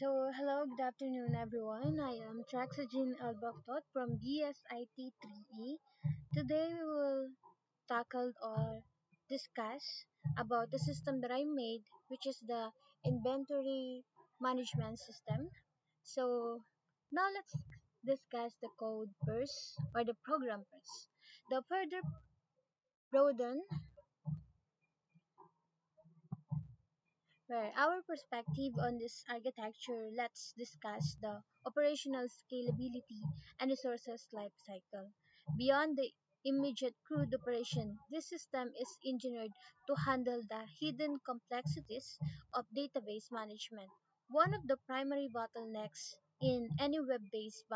Hello, good afternoon, everyone. I am Traxogen Albaktot from DSIT 3E. Today, we will tackle or discuss about the system that I made, which is the inventory management system. So, now let's discuss the code first, or the program first. The further broaden where our perspective on this architecture, let's discuss the operational scalability and resources life cycle. Beyond the immediate crude operation, this system is engineered to handle the hidden complexities of database management. One of the primary bottlenecks in any or web-based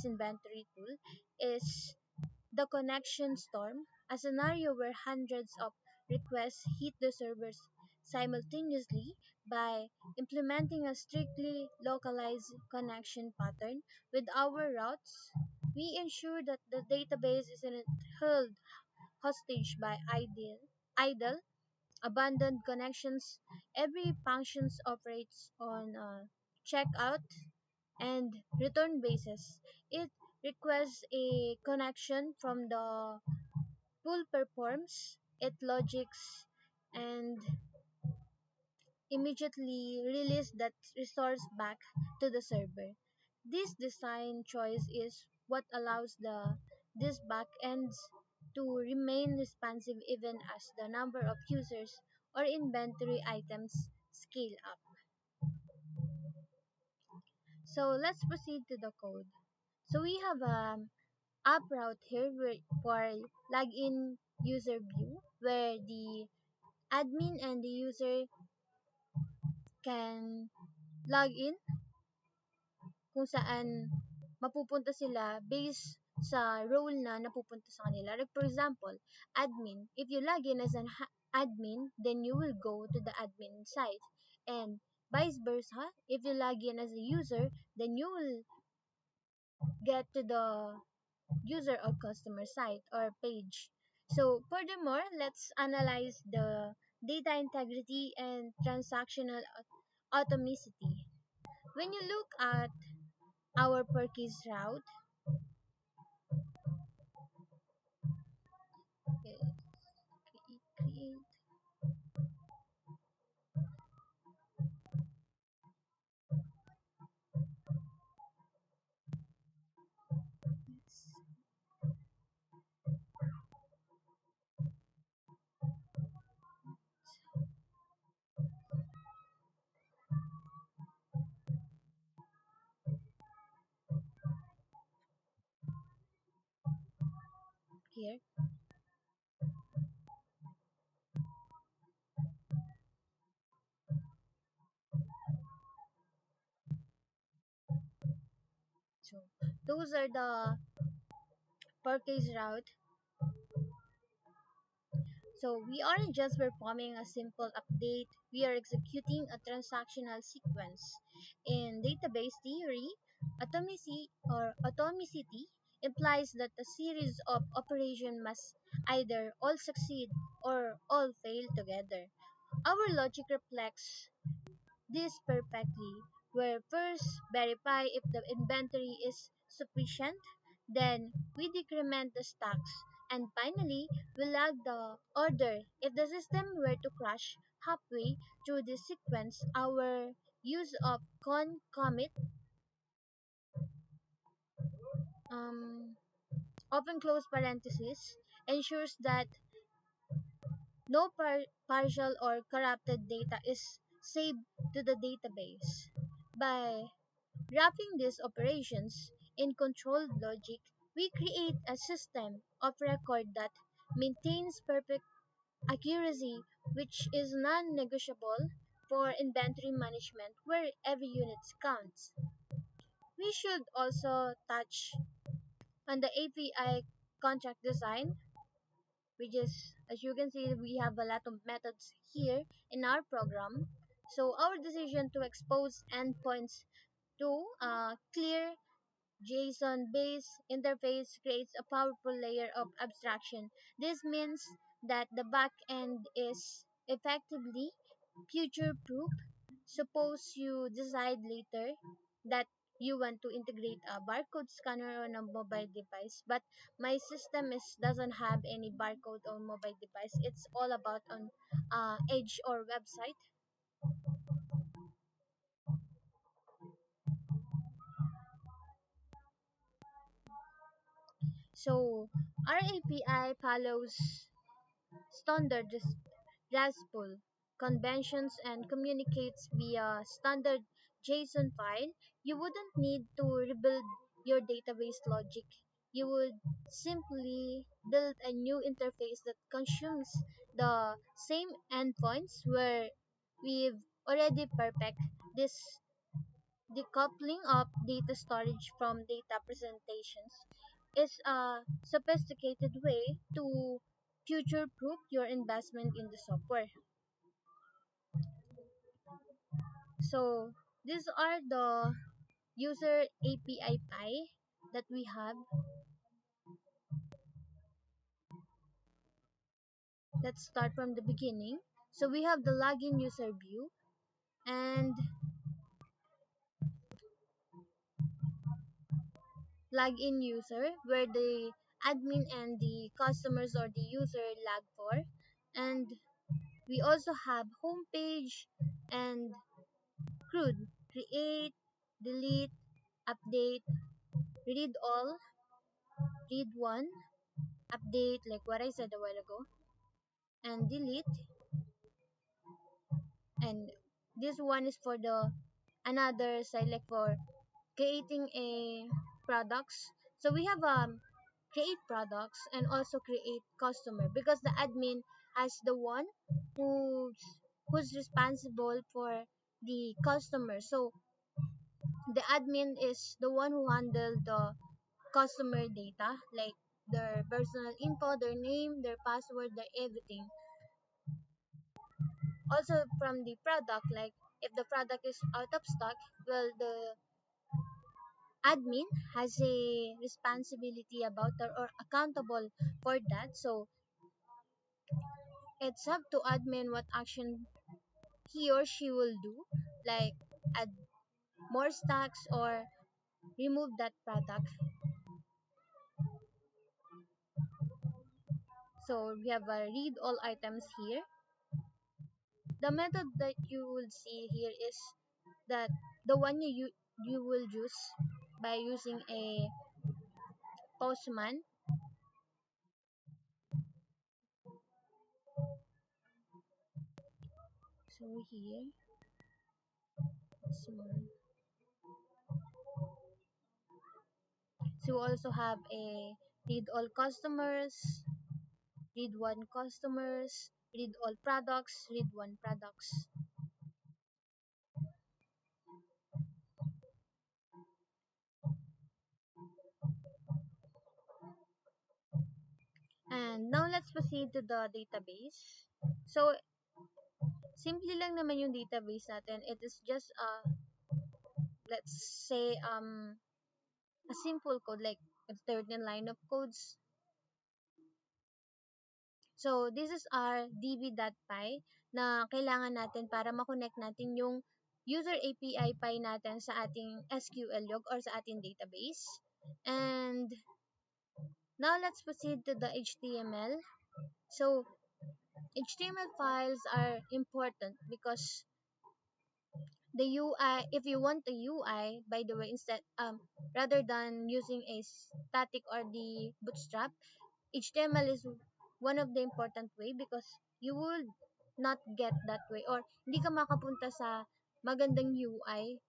inventory tool is the connection storm, a scenario where hundreds of requests hit the servers simultaneously. By implementing a strictly localized connection pattern with our routes, we ensure that the database isn't held hostage by idle, abandoned connections. Every function operates on a checkout and return basis. It requests a connection from the tool performs it logics and immediately release that resource back to the server. This design choice is what allows these backends to remain responsive even as the number of users or inventory items scale up. So let's proceed to the code. So we have app route here for login user view where the admin and the user can log in kung saan mapupunta sila based sa role na napupunta sa kanila. Like for example, admin. If you log in as an admin, then you will go to the admin site. And vice versa, if you log in as a user, then you will get to the user or customer site or page. So furthermore, let's analyze the data integrity and transactional automaticity. When you look at our purchase route, okay, create this here. So those are the purchase route. So we aren't just performing a simple update, we are executing a transactional sequence. In database theory, atomicity implies that a series of operations must either all succeed or all fail together. Our logic reflects this perfectly, where first verify if the inventory is sufficient, then we decrement the stocks, and finally we log the order. If the system were to crash halfway through this sequence, our use of concommit um, open close parenthesis ensures that no partial or corrupted data is saved to the database. By wrapping these operations in controlled logic, we create a system of record that maintains perfect accuracy, which is non-negotiable for inventory management where every unit counts. We should also touch on the API contract design, which is, as you can see, we have a lot of methods here in our program. So our decision to expose endpoints to clear JSON-based interface creates a powerful layer of abstraction. This means that the backend is effectively future proof. Suppose you decide later that you want to integrate a barcode scanner on a mobile device, but my system is doesn't have any barcode on mobile device. It's all about on edge or website. So our API follows standard RESTful conventions and communicates via standard JSON file. You wouldn't need to rebuild your database logic. You would simply build a new interface that consumes the same endpoints where we've already perfect this decoupling of data storage from data presentations is a sophisticated way to future proof your investment in the software. So these are the user API pie that we have. Let's start from the beginning. So we have the login user view and login user where the admin and the customers or the user log for. And we also have homepage and CRUD, create, delete, update, read all, read one, update like what I said a while ago, and delete. And this one is for the another side like for creating a products. So we have create products and also create customer because the admin has the one who's who's responsible for the customer. So the admin is the one who handle the customer data like their personal info, their name, their password, their everything. Also from the product, like if the product is out of stock, well the admin has a responsibility about or accountable for that. So it's up to admin what action he or she will do, like add more stocks or remove that product. So we have a read all items here. The method that you will see here is that the one you will use by using a postman. So here, postman. So you also have a read all customers, read one customers, read all products, read one products. And now let's proceed to the database. So simply lang naman yung database natin. It is just let's say a simple code like a 13 line of codes. So this is our db.py na kailangan natin para ma-connect natin yung user API pie natin sa ating SQL log or sa ating database. And now let's proceed to the HTML. So HTML files are important because the UI, if you want the UI, by the way, instead rather than using a static or the bootstrap, HTML is one of the important way because you will not get that way or hindi ka makapunta sa magandang UI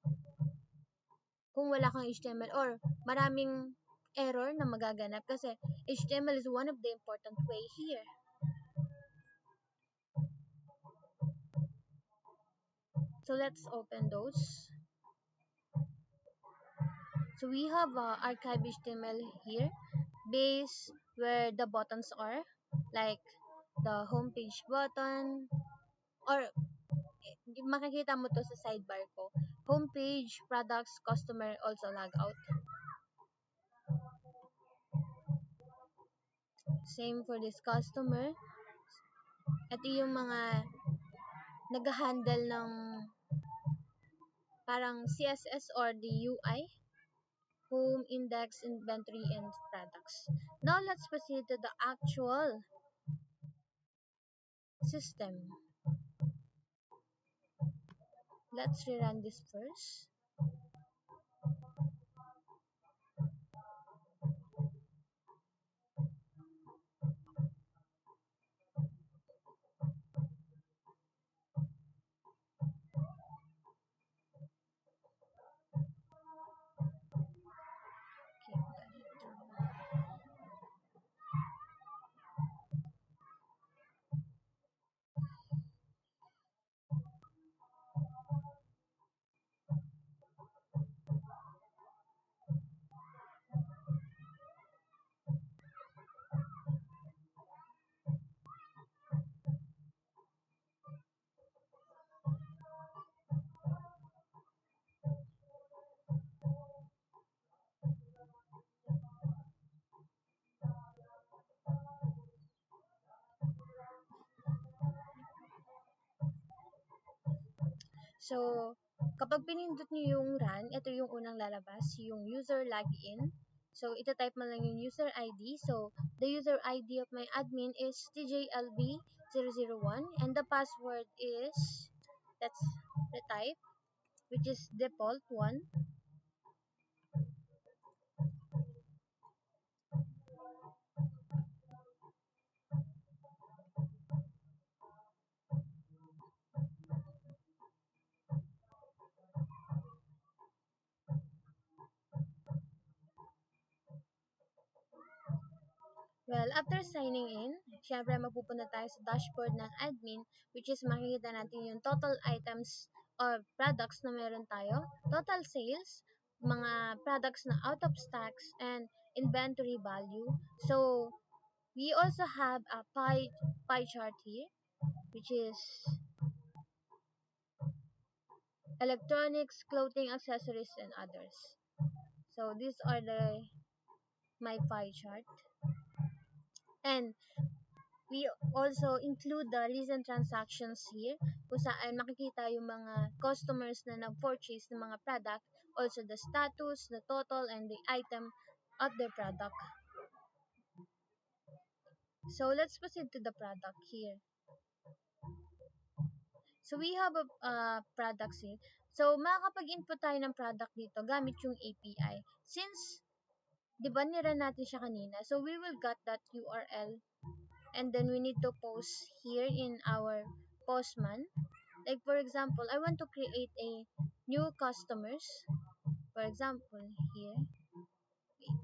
kung wala kang HTML or maraming error na magaganap kasi HTML is one of the important way here. So let's open those. So we have archive HTML here, base where the buttons are, like the homepage button, or makikita mo to sa sidebar ko. Homepage, products, customer, also logout. Same for this customer. Ito yung mga nag-handle ng parang CSS or the UI, home, index, inventory, and products. Now let's proceed to the actual system. Let's rerun this first. So, kapag pinindot nyo yung run, ito yung unang lalabas, yung user login. So, itatype mo lang yung user ID. So, the user ID of my admin is tjlb001 and the password is, let's retype, which is default one. Well, after signing in, syempre mapupunta tayo sa dashboard ng admin, which is makikita natin yung total items or products na meron tayo, total sales, mga products na out of stocks, and inventory value. So, we also have a pie chart here, which is electronics, clothing, accessories, and others. So, these are my pie chart. And we also include the recent transactions here kung saan makikita yung mga customers na nag-purchase ng mga product, also the status, the total, and the item of the product. So let's proceed to the product here. So we have a products here. So makakapag-input tayo ng product dito gamit yung API. Since, di ba niran natin siya kanina, so we will get that URL and then we need to post here in our Postman. Like for example, I want to create a new customers. For example, here. Wait.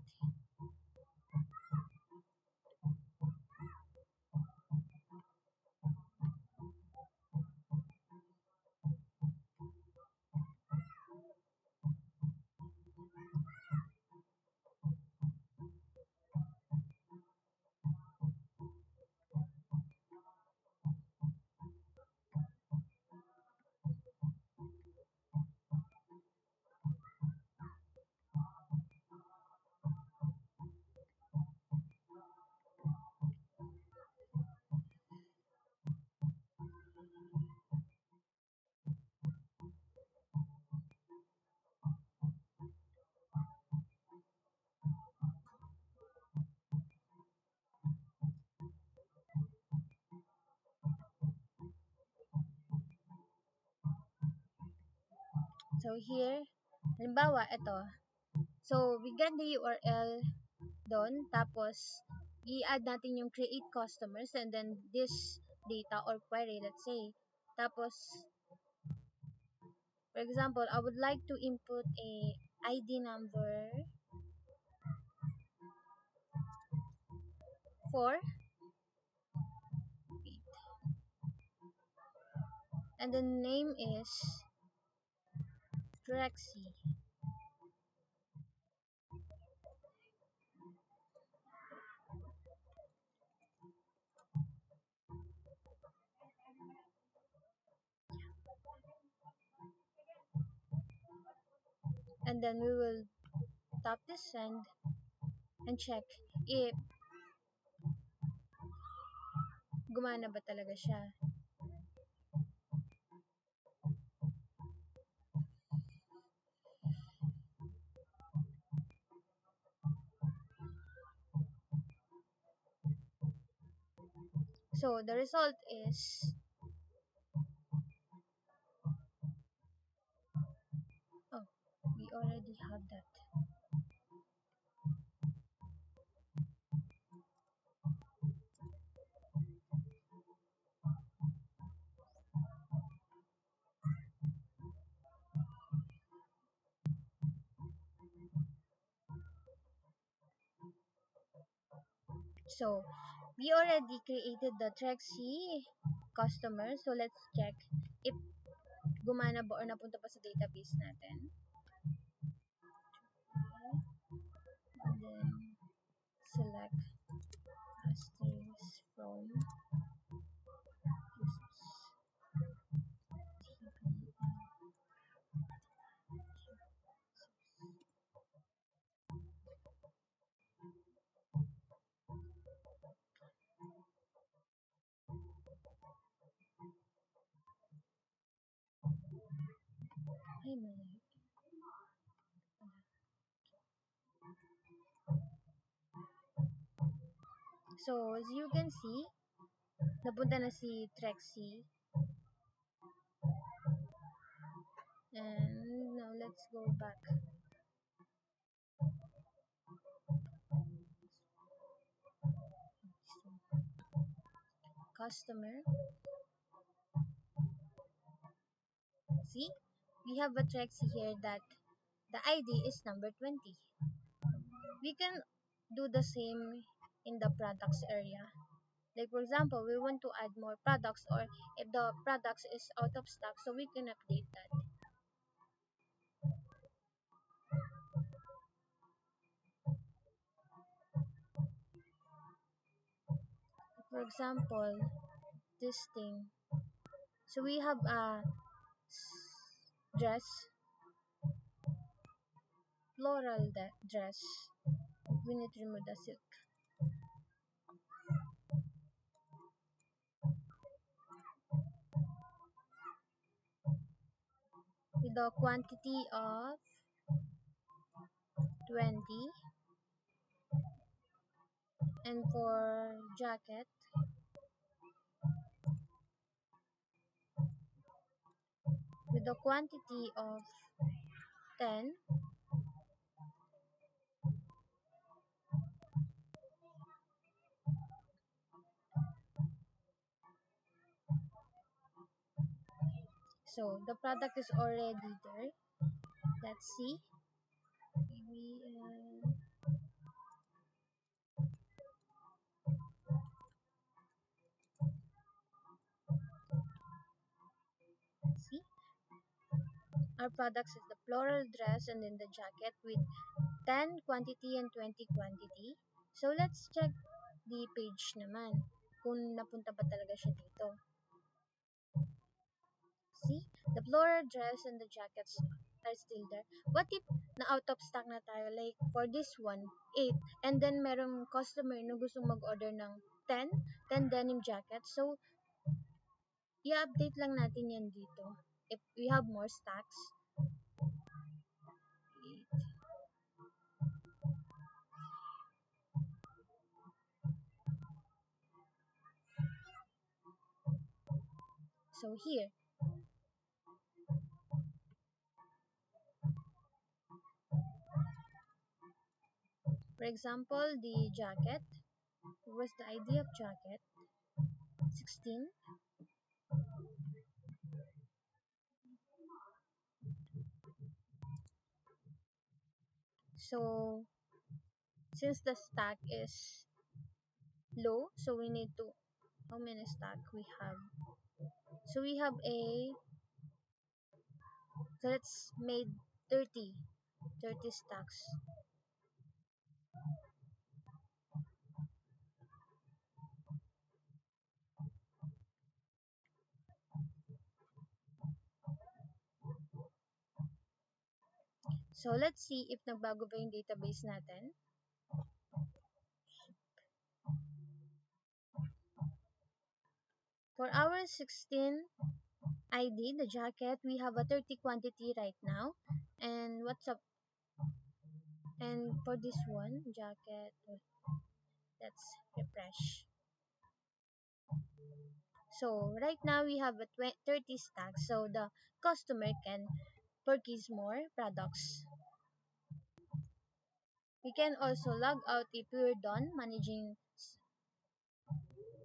So here, halimbawa, ito. So we get the URL doon, tapos i-add natin yung create customers and then this data or query, let's say. Tapos, for example, I would like to input a ID number for, and the name is Rexy. And then we will tap this send and check if gumana ba talaga siya. So the result is, oh, we already have that. So we already created the Trexie customer. So let's check if gumana ba or napunta pa sa database natin. And then select asterisk from ay mali. So as you can see, napunta na si Trexie. And now let's go back. Customer. See, we have a Trexie here that the ID is number 20. We can do the same in the products area. Like for example, we want to add more products, or if the products is out of stock, so we can update that. For example, this thing. So we have a dress, floral dress. We need to remove the silk. With the quantity of 20, and for jacket with the quantity of 10, so the product is already there. Let's see. Maybe, see, our products is the floral dress and then the jacket with 10 quantity and 20 quantity. So let's check the page naman kung napunta ba talaga siya dito. See, the floral dress and the jackets are still there. What if na out of stock na tayo, like for this one 8, and then merong customer na gustong mag-order ng 10 denim jackets, so i-update lang natin yan dito if we have more stocks. 8. So here, for example, the jacket, what was the ID of jacket? 16. So since the stock is low, so we need to, how many stock we have? So we have so let's made 30 stocks. So let's see if nagbago ba yung database natin. For our 16 ID, the jacket, we have a 30 quantity right now. And what's up? And for this one, jacket, let's refresh. So right now we have a 30 stacks, so the customer can purchase more products. We can also log out if we're done managing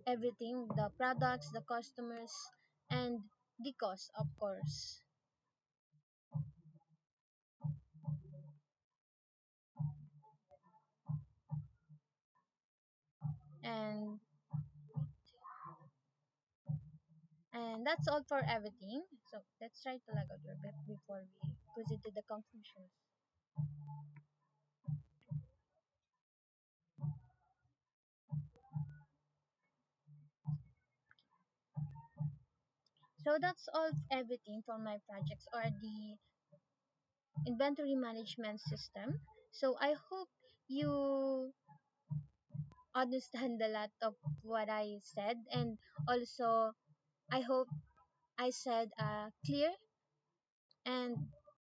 everything, the products, the customers, and the cost, of course. And and that's all for everything. So let's try to log out your bit before we proceed to the conclusions. So that's all everything for my projects or the inventory management system. So I hope you understand a lot of what I said, and also I hope I said clear and